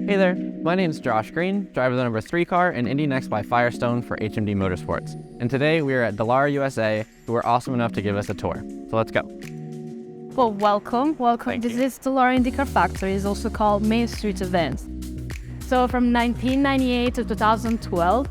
Hey there, my name's Josh Green, driver of the number 3 car in Indy Nxt by Firestone for HMD Motorsports. And today we are at Dallara, USA, who are awesome enough to give us a tour. So let's go. Well, welcome. Thank This you. is Dallara IndyCar Factory. It's also called Main Street Events. So from 1998 to 2012,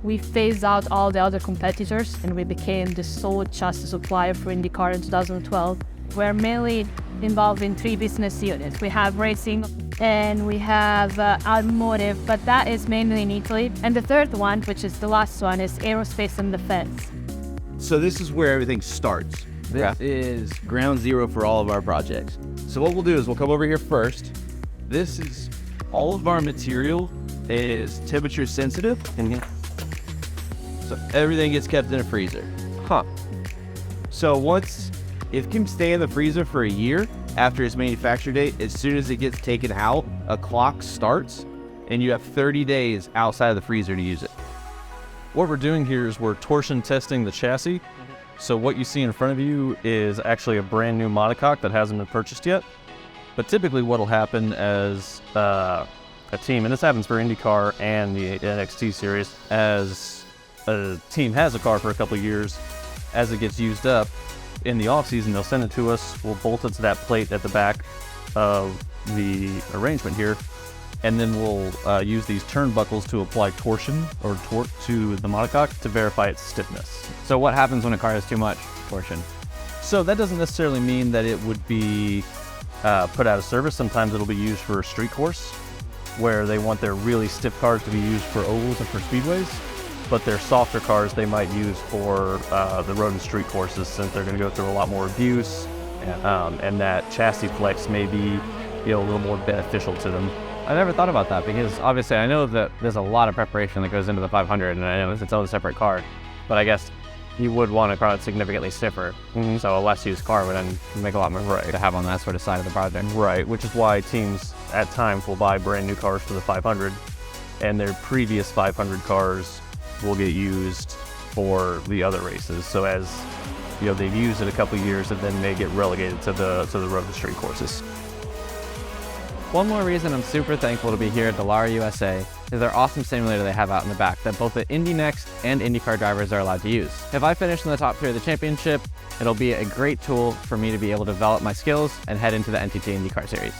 we phased out all the other competitors and we became the sole chassis supplier for IndyCar in 2012. We're mainly involved in 3 business units. We have racing and we have automotive, but that is mainly in Italy. And the third one, which is the last one, is aerospace and defense. So this is where everything starts. This is ground zero for all of our projects. So what we'll do is we'll come over here first. This is all of our material is temperature sensitive. So everything gets kept in a freezer. So it can stay in the freezer for a year after its manufacture date. As soon as it gets taken out, a clock starts and you have 30 days outside of the freezer to use it. What we're doing here is we're torsion testing the chassis. So what you see in front of you is actually a brand new monocoque that hasn't been purchased yet. But typically what will happen as a team, and this happens for IndyCar and the NXT series, as a team has a car for a couple of years, as it gets used up, in the off season they'll send it to us, we'll bolt it to that plate at the back of the arrangement here, and then we'll use these turnbuckles to apply torsion or torque to the monocoque to verify its stiffness. So what happens when a car has too much torsion? So that doesn't necessarily mean that it would be put out of service. Sometimes it'll be used for a street course where they want their really stiff cars to be used for ovals and for speedways, but their softer cars they might use for the road and street courses, since they're going to go through a lot more abuse, and that chassis flex may be a little more beneficial to them. I never thought about that because obviously I know that there's a lot of preparation that goes into the 500 and I know it's its own separate car, but I guess you would want a car that's significantly stiffer. So a less used car would then make a lot more to have on that sort of side of the project. Right, which is why teams at times will buy brand new cars for the 500 and their previous 500 cars will get used for the other races. So as they've used it a couple of years and then may get relegated to the road and street courses. One more reason I'm super thankful to be here at Dallara, USA is their awesome simulator they have out in the back that both the Indy Nxt and IndyCar drivers are allowed to use. If I finish in the top 3 of the championship, it'll be a great tool for me to be able to develop my skills and head into the NTT IndyCar series.